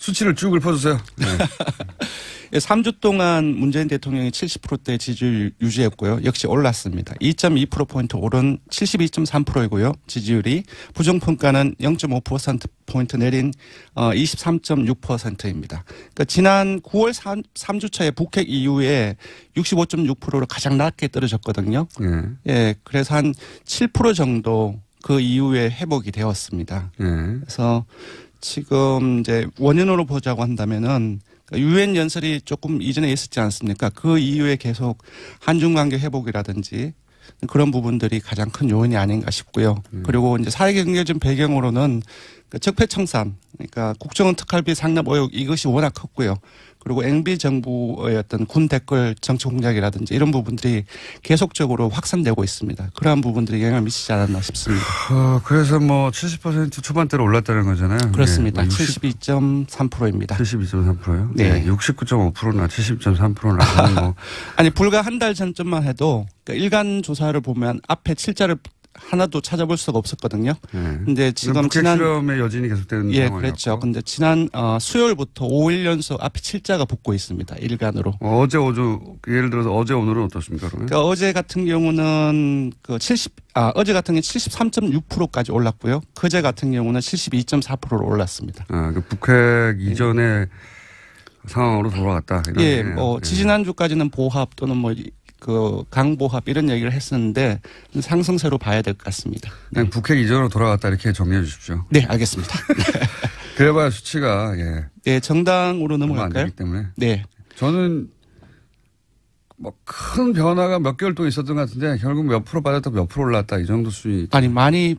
수치를 쭉 읊어주세요. 네. 3주 동안 문재인 대통령이 70%대 지지율 유지했고요. 역시 올랐습니다. 2.2%포인트 오른 72.3%이고요. 지지율이 부정평가는 0.5%포인트 내린 23.6%입니다. 그러니까 지난 9월 3주차에 북핵 이후에 65.6%로 가장 낮게 떨어졌거든요. 예, 그래서 한 7% 정도 그 이후에 회복이 되었습니다. 그래서 지금 이제 원인으로 보자고 한다면은 유엔 연설이 조금 이전에 있었지 않습니까? 그 이후에 계속 한중 관계 회복이라든지 그런 부분들이 가장 큰 요인이 아닌가 싶고요. 그리고 이제 사회경제적 배경으로는 적폐청산, 그러니까 국정원 특활비 상납 의혹 이것이 워낙 컸고요. 그리고 MB 정부의 어떤 군 댓글 정치 공작이라든지 이런 부분들이 계속적으로 확산되고 있습니다. 그러한 부분들이 영향을 미치지 않았나 싶습니다. 그래서 뭐 70% 초반대로 올랐다는 거잖아요. 그렇습니다. 네. 72.3%입니다. 72.3%요? 네. 네. 69.5%나 70.3%나. 뭐. 아니 불과 한 달 전쯤만 해도 그러니까 일간 조사를 보면 앞에 7자를 하나도 찾아볼 수가 없었거든요. 근데 지금 지난 실험의 여진이 계속되는 상황이었고. 그렇죠. 근데 지난 수요일부터 5일 연속 앞에 7자가 붙고 있습니다. 일간으로. 어제 예를 들어서 어제 오늘은 어떻습니까? 그러면? 그러니까 어제 같은 경우는 어제 같은 경우 73.6%까지 올랐고요. 그제 같은 경우는 72.4%로 올랐습니다. 그 북핵 이전의 상황으로 돌아갔다. 예, 지지난주까지는 보합 또는 강보합 이런 얘기를 했었는데 상승세로 봐야 될 것 같습니다. 그냥 북핵 이전으로 돌아갔다 이렇게 정리해 주십시오. 네, 알겠습니다. 그래봐야 수치가 정당으로 넘어갈까요? 안 되기 때문에. 네. 저는 뭐 큰 변화가 몇 개월 동안 있었던 것 같은데 결국 몇 프로 빠졌다 몇 프로 올랐다 이 정도 수준이. 아니 많이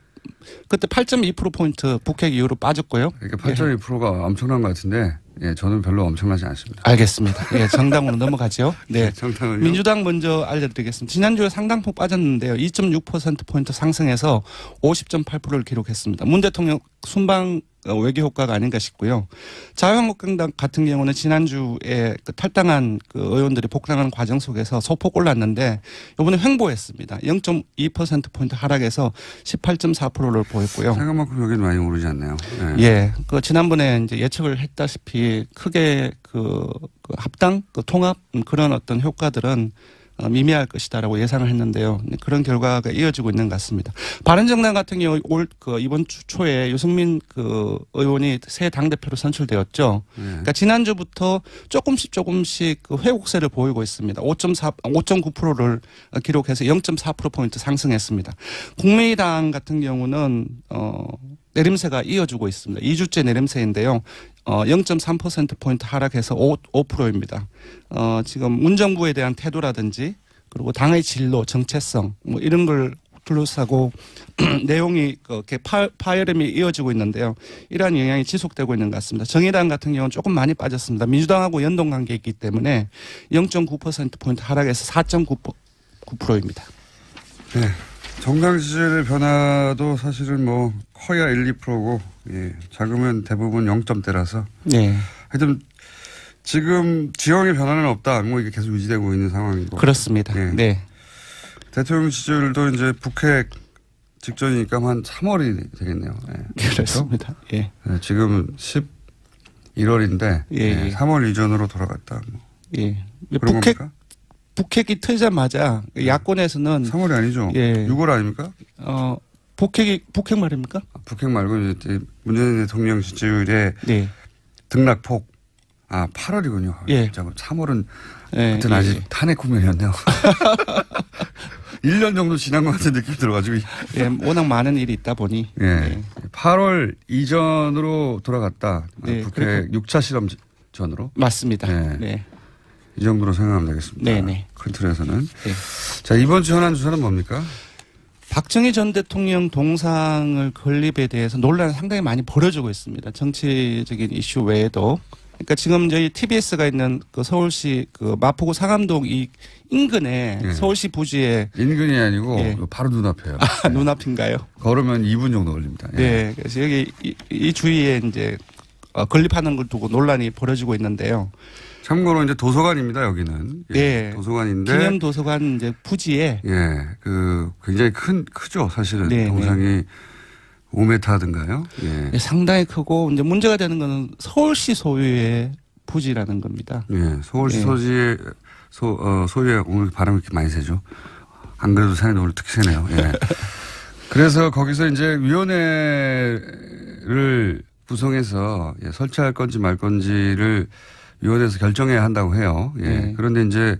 그때 8.2%포인트 북핵 이후로 빠졌고요. 그러니까 8.2%가 엄청난 것 같은데 저는 별로 엄청나지 않습니다. 알겠습니다. 예, 정당으로 넘어가죠. 네. 정당은요? 민주당 먼저 알려드리겠습니다. 지난주에 상당폭 빠졌는데요. 2.6%포인트 상승해서 50.8%를 기록했습니다. 문 대통령 순방 외교 효과가 아닌가 싶고요. 자유한국당 같은 경우는 지난주에 탈당한 의원들이 복당하는 과정 속에서 소폭 올랐는데 이번에 횡보했습니다. 0.2%포인트 하락해서 18.4%를 보였고요. 생각만큼 여기는 많이 오르지 않네요. 예. 지난번에 이제 예측을 했다시피 크게 합당, 통합 그런 어떤 효과들은 미미할 것이다라고 예상을 했는데요. 그런 결과가 이어지고 있는 것 같습니다. 바른정당 같은 경우 이번 주 초에 유승민 의원이 새 당대표로 선출되었죠. 그러니까 지난주부터 조금씩 회복세를 보이고 있습니다. 5.9%를 기록해서 0.4%포인트 상승했습니다. 국민의당 같은 경우는 내림세가 이어지고 있습니다. 2주째 내림세인데요. 0.3%포인트 하락해서 5%입니다. 지금 문정부에 대한 태도라든지 그리고 당의 진로, 정체성 이런 걸 둘러싸고 내용이 이렇게 파열음이 이어지고 있는데요. 이러한 영향이 지속되고 있는 것 같습니다. 정의당 같은 경우는 조금 많이 빠졌습니다. 민주당하고 연동관계가 있기 때문에 0.9%포인트 하락해서 4.9%입니다. 네. 정당 지지율의 변화도 사실은 커야 1, 2%고 작으면 대부분 0점대라서 하여튼 지금 지형의 변화는 없다. 이게 계속 유지되고 있는 상황이고. 그렇습니다. 네. 대통령 지지율도 이제 북핵 직전이니까 한 3월이 되겠네요. 그렇습니다. 예. 지금 11월인데 3월 이전으로 돌아갔다. 예. 북핵이 터지자마자 야권에서는 3월이 아니죠. 6월 아닙니까? 북핵 말입니까? 북핵 말고 이제 문재인 대통령 지지율의 등락폭. 8월이군요. 3월은 하여튼 아직 탄핵 국면이었네요. 1년 정도 지난 것 같은 느낌이 들어가지고. 워낙 많은 일이 있다 보니. 8월 이전으로 돌아갔다. 북핵 6차 실험 전으로. 맞습니다. 네. 이 정도로 생각하면 되겠습니다. 네네. 큰 틀에서는. 자, 이번 주 현안 주사는 뭡니까? 박정희 전 대통령 동상을 건립에 대해서 논란이 상당히 많이 벌어지고 있습니다. 정치적인 이슈 외에도. 그러니까 지금 저희 TBS가 있는 서울시 마포구 상암동 이 인근에 서울시 부지에. 인근이 아니고 바로 눈앞이에요. 눈앞인가요? 걸으면 2분 정도 걸립니다. 네. 그래서 여기 이 주위에 이제 건립하는 걸 두고 논란이 벌어지고 있는데요. 참고로 이제 도서관입니다, 여기는. 도서관인데. 기념 도서관 이제 부지에. 굉장히 크죠, 사실은. 동상이 5m든가요? 예. 상당히 크고 이제 문제가 되는 거는 서울시 소유의 부지라는 겁니다. 예. 서울시 소지의 소유의 오늘 바람이 이렇게 많이 새죠. 안 그래도 새는데 오늘 특히 새네요. 예. 그래서 거기서 이제 위원회를 구성해서 설치할 건지 말 건지를 위원회에서 결정해야 한다고 해요. 예. 네. 그런데 이제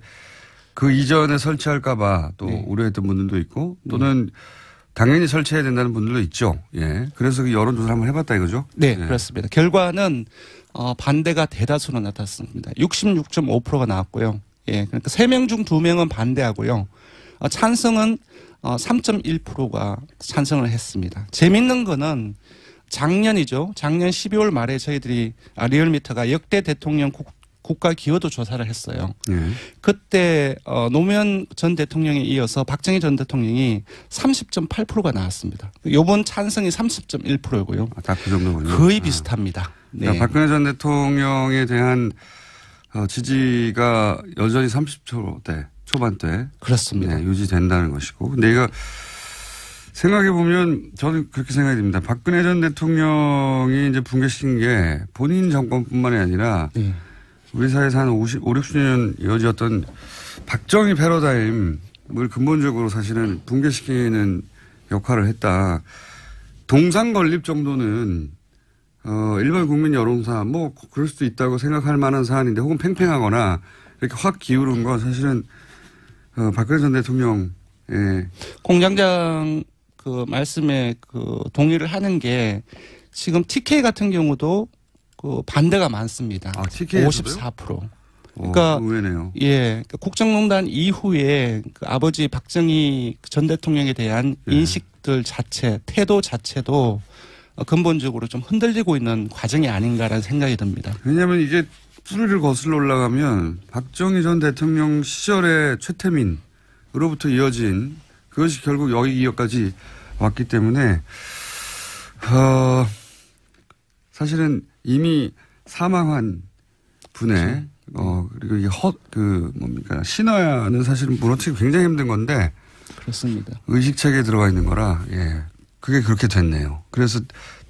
그 이전에 설치할까봐 또 네. 우려했던 분들도 있고 또는 당연히 설치해야 된다는 분들도 있죠. 예. 그래서 그 여론조사를 한번 해봤다 이거죠? 네, 예. 그렇습니다. 결과는 반대가 대다수로 나타났습니다. 66.5%가 나왔고요. 예. 그러니까 3명 중 2명은 반대하고요. 찬성은 3.1%가 찬성을 했습니다. 재밌는 거는 작년이죠. 작년 12월 말에 저희들이 리얼미터가 역대 대통령 국가 기여도 조사를 했어요. 그때 노무현 전 대통령에 이어서 박정희 전 대통령이 30.8%가 나왔습니다. 이번 찬성이 30.1%고요. 딱 그 정도군요. 거의 비슷합니다. 네. 그러니까 박근혜 전 대통령에 대한 지지가 여전히 30%대 초반대 그렇습니다. 네, 유지된다는 것이고. 근데 이거 생각해보면 저는 그렇게 생각이 듭니다. 박근혜 전 대통령이 이제 붕괴시킨 게 본인 정권뿐만이 아니라 우리 사회에서 한 5, 60년 이어졌던 박정희 패러다임을 근본적으로 사실은 붕괴시키는 역할을 했다. 동상 건립 정도는 일반 국민 여론사 뭐 그럴 수도 있다고 생각할 만한 사안인데 혹은 팽팽하거나 이렇게 확 기울은 건 사실은 박근혜 전 대통령 공장장 그 말씀에 그 동의를 하는 게 지금 TK 같은 경우도 그 반대가 많습니다. TK 54%. 그러니까 의외네요. 예, 국정농단 이후에 그 아버지 박정희 전 대통령에 대한 인식들 자체, 태도 자체도 근본적으로 좀 흔들리고 있는 과정이 아닌가라는 생각이 듭니다. 왜냐하면 이게 뿌리를 거슬러 올라가면 박정희 전 대통령 시절의 최태민으로부터 이어진 그것이 결국 여기까지 왔기 때문에 사실은 이미 사망한 분의 그리고 이게 뭡니까 신화는 사실은 무너뜨리기 굉장히 힘든 건데 그렇습니다. 의식체계에 들어가 있는 거라 그게 그렇게 됐네요. 그래서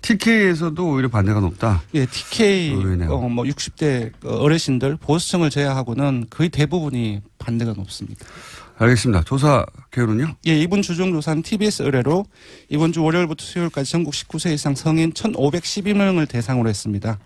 TK에서도 오히려 반대가 높다. 예, TK 뭐 60대 어르신들 보수층을 제외하고는 거의 대부분이 반대가 높습니다. 알겠습니다. 조사 결론은요? 예, 이번 주중조사는 TBS 의뢰로 이번 주 월요일부터 수요일까지 전국 19세 이상 성인 1,512명을 대상으로 했습니다.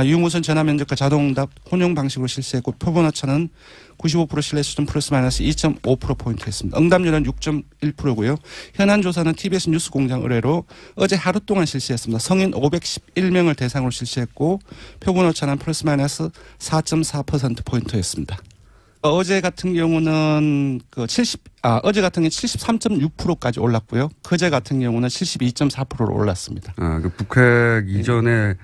유무선 전화면접과 자동응답 혼용 방식으로 실시했고 표본 오차는 95% 신뢰 수준 플러스 마이너스 2.5%포인트였습니다. 응답률은 6.1%고요. 현안 조사는 TBS 뉴스공장 의뢰로 어제 하루 동안 실시했습니다. 성인 511명을 대상으로 실시했고 표본 오차는 플러스 마이너스 4.4%포인트였습니다. 어제 같은 경우는 어제 같은 경우는 73.6%까지 올랐고요. 그제 같은 경우는 72.4%로 올랐습니다. 그 북핵 이전의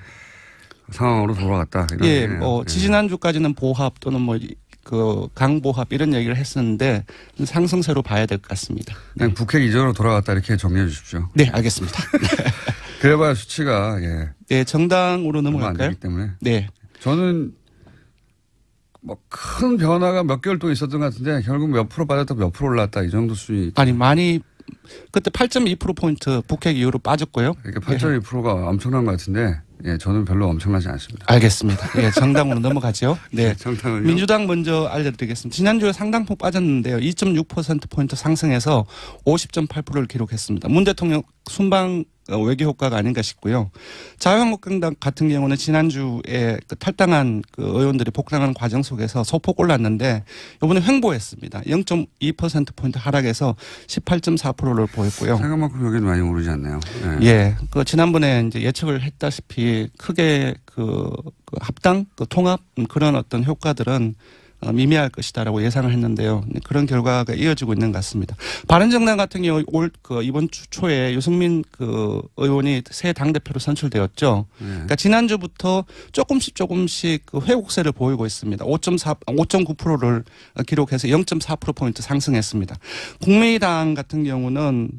상황으로 돌아갔다. 예, 지지난주까지는 보합 또는 강보합 이런 얘기를 했었는데 상승세로 봐야 될 것 같습니다. 그냥 북핵 이전으로 돌아갔다 이렇게 정리해 주십시오. 네, 알겠습니다. 그래봐야 수치가 네, 정당으로 넘어갈까요? 안 되기 때문에. 네, 저는 큰 변화가 몇 개월 동안 있었던 것 같은데 결국 몇 프로 빠졌다 몇 프로 올랐다 이 정도 수준이. 아니 많이 그때 8.2%포인트 북핵 이후로 빠졌고요. 그러니까 8.2%가 엄청난 것 같은데 저는 별로 엄청나지 않습니다. 알겠습니다. 예, 정당으로 넘어가죠. 네. 정당은요? 민주당 먼저 알려드리겠습니다. 지난주에 상당폭 빠졌는데요. 2.6%포인트 상승해서 50.8%를 기록했습니다. 문 대통령 순방 외교 효과가 아닌가 싶고요. 자유한국당 같은 경우는 지난주에 탈당한 의원들이 복당하는 과정 속에서 소폭 올랐는데 이번에 횡보했습니다. 0.2%포인트 하락해서 18.4%를 보였고요. 생각만큼 여기는 많이 오르지 않나요? 예. 지난번에 이제 예측을 했다시피 크게 합당, 통합 그런 어떤 효과들은 미미할 것이다라고 예상을 했는데요. 그런 결과가 이어지고 있는 것 같습니다. 바른정당 같은 경우 이번 주 초에 유승민 의원이 새 당대표로 선출되었죠. 그러니까 지난주부터 조금씩 회복세를 보이고 있습니다. 5.9%를 기록해서 0.4%포인트 상승했습니다. 국민의당 같은 경우는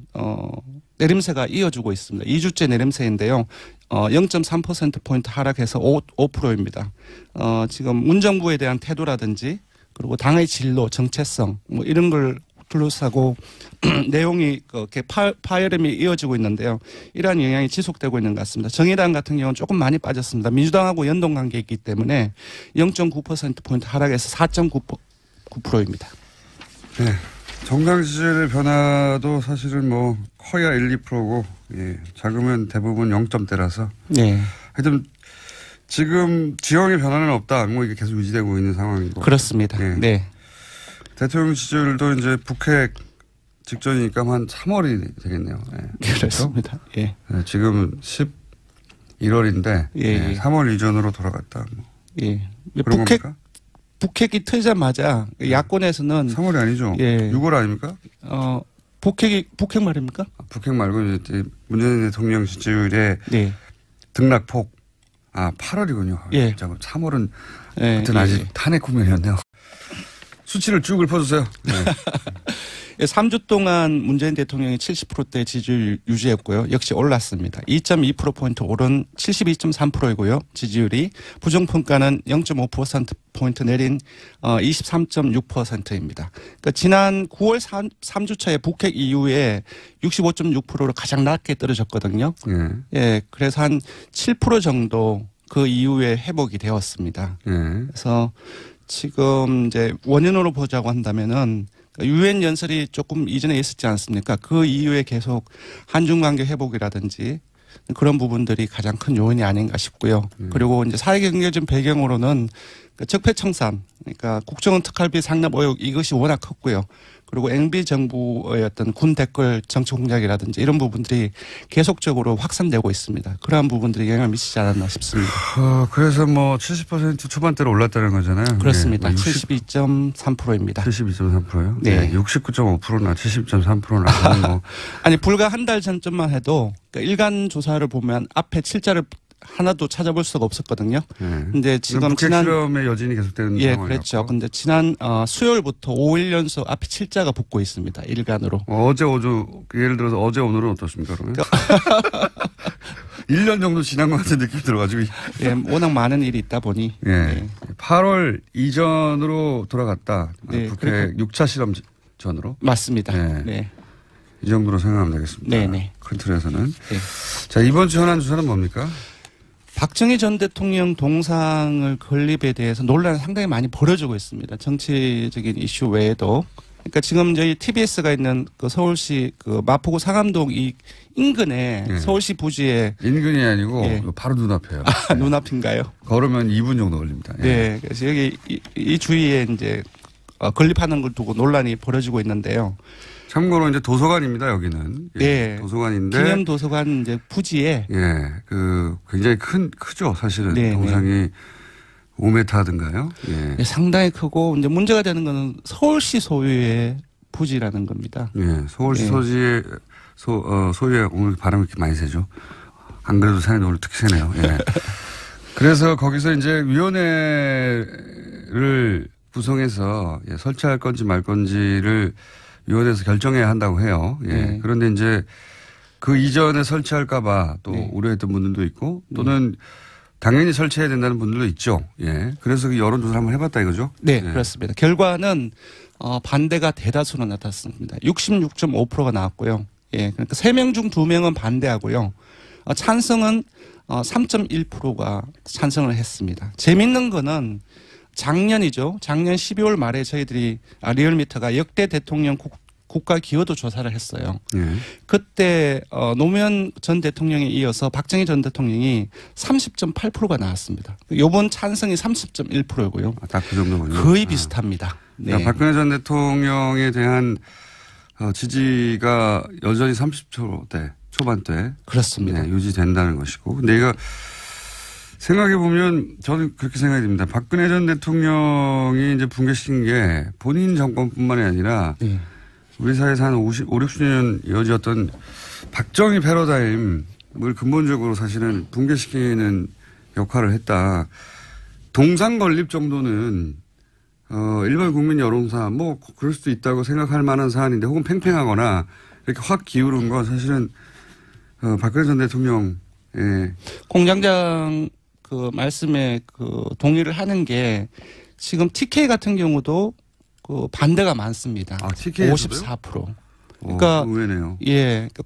내림세가 이어지고 있습니다. 2주째 내림세인데요. 0.3%포인트 하락해서 5%입니다. 지금 문정부에 대한 태도라든지 그리고 당의 진로, 정체성 이런 걸 둘러싸고 내용이 그렇게 파열음이 이어지고 있는데요. 이러한 영향이 지속되고 있는 것 같습니다. 정의당 같은 경우는 조금 많이 빠졌습니다. 민주당하고 연동관계 있기 때문에 0.9%포인트 하락해서 4.9%입니다. 네. 정당 지지율의 변화도 사실은 뭐 커야 1, 2%고 예. 작으면 대부분 0점대라서 네. 하여튼 지금 지형의 변화는 없다. 뭐 이게 계속 유지되고 있는 상황이고. 그렇습니다. 예. 네. 대통령 지지율도 이제 북핵 직전이니까 한 3월이 되겠네요. 예. 그렇습니다. 예. 네, 지금 11월인데 예, 예. 3월 이전으로 돌아갔다. 뭐. 예. 그런 겁니까? 북핵이 트자마자 야권에서는 3월이 아니죠. 예. 6월 아닙니까? 북핵 말입니까? 북핵 말고 이제 문재인 대통령 지지율의 네. 등락폭. 8월이군요. 예. 진짜 3월은 예. 하여튼 아직 탄핵 국면이었네요. 수치를 쭉 읊어주세요. 네. 3주 동안 문재인 대통령이 70%대 지지율 유지했고요. 역시 올랐습니다. 2.2%포인트 오른 72.3%이고요. 지지율이 부정평가는 0.5%포인트 내린 23.6%입니다. 그러니까 지난 9월 3주차에 북핵 이후에 65.6%로 가장 낮게 떨어졌거든요. 예, 그래서 한 7% 정도 그 이후에 회복이 되었습니다. 그래서 지금 이제 원인으로 보자고 한다면은 유엔 연설이 조금 이전에 있었지 않습니까? 그 이후에 계속 한중 관계 회복이라든지 그런 부분들이 가장 큰 요인이 아닌가 싶고요. 그리고 이제 사회경제적 배경으로는 적폐청산, 그러니까 국정원 특활비 상납 의혹 이것이 워낙 컸고요. 그리고 MB 정부의 어떤 군 댓글 정치 공작이라든지 이런 부분들이 계속적으로 확산되고 있습니다. 그러한 부분들이 영향을 미치지 않았나 싶습니다. 그래서 뭐 70% 초반대로 올랐다는 거잖아요. 그렇습니다. 네. 72.3%입니다. 72.3%요? 네. 69.5%나 70.3%나. 뭐. 아니, 불과 한 달 전쯤만 해도 그러니까 일간 조사를 보면 앞에 7자를 하나도 찾아볼 수가 없었거든요. 근데 지금 지난 실험의 여진이 계속되는 상황이었고. 그렇죠. 근데 지난 수요일부터 5일 연속 앞에 7자가 붙고 있습니다. 일간으로. 어제 예를 들어서 어제 오늘은 어떻습니까, 그러면? 1년 정도 지난 것 같은 느낌이 들어가지고. 예, 워낙 많은 일이 있다 보니. 예. 네. 8월 이전으로 돌아갔다. 네, 북핵 6차 실험 전으로. 맞습니다. 네. 네. 이 정도로 생각하면 되겠습니다. 네네. 큰 틀에서는. 네. 자, 이번 주 현안 주사는 뭡니까? 박정희 전 대통령 동상을 건립에 대해서 논란이 상당히 많이 벌어지고 있습니다. 정치적인 이슈 외에도. 그러니까 지금 저희 TBS가 있는 그 서울시 그 마포구 상암동 이 인근에 네. 서울시 부지에 인근이 아니고 네. 바로 눈앞이에요. 네. 눈앞인가요? 걸으면 2분 정도 걸립니다. 예. 네. 그래서 여기 이 주위에 이제 건립하는 걸 두고 논란이 벌어지고 있는데요. 참고로 이제 도서관입니다, 여기는. 네. 도서관인데. 기념 도서관 이제 부지에. 예. 굉장히 크죠, 사실은. 네, 동상이 5m든가요? 예. 상당히 크고, 이제 문제가 되는 거는 서울시 소유의 부지라는 겁니다. 예. 서울시 소유의 오늘 바람이 이렇게 많이 새죠. 안 그래도 새는데 오늘 특히 새네요. 예. 그래서 거기서 이제 위원회를 구성해서 설치할 건지 말 건지를 위원회에서 결정해야 한다고 해요. 예. 네. 그런데 이제 그 이전에 설치할까봐 또 네. 우려했던 분들도 있고 또는 당연히 설치해야 된다는 분들도 있죠. 예. 그래서 그 여론조사를 한번 해봤다 이거죠? 네, 예. 그렇습니다. 결과는 반대가 대다수로 나타났습니다. 66.5%가 나왔고요. 예. 그러니까 3명 중 2명은 반대하고요. 찬성은 3.1%가 찬성을 했습니다. 재밌는 거는 작년이죠. 작년 12월 말에 저희들이 리얼미터가 역대 대통령 국가 기여도 조사를 했어요. 예. 그때 노무현 전 대통령에 이어서 박정희 전 대통령이 30.8%가 나왔습니다. 이번 찬성이 30.1%고요. 딱 그 정도군요. 거의 비슷합니다. 네. 그러니까 박근혜 전 대통령에 대한 지지가 여전히 30%대 초반대 그렇습니다. 네, 유지된다는 것이고. 근데 이거 생각해 보면 저는 그렇게 생각이 듭니다. 박근혜 전 대통령이 이제 붕괴시킨 게 본인 정권뿐만이 아니라 네. 우리 사회에서 한 60년 이어졌던 박정희 패러다임을 근본적으로 사실은 붕괴시키는 역할을 했다. 동상 건립 정도는 일반 국민 여론사 뭐 그럴 수도 있다고 생각할 만한 사안인데 혹은 팽팽하거나 이렇게 확 기울은 건 사실은 박근혜 전 대통령 공장장 그 말씀에 그 동의를 하는 게 지금 TK 같은 경우도 그 반대가 많습니다. TK에서도요? 54%. 그러니까 의외네요. 예, 그러니까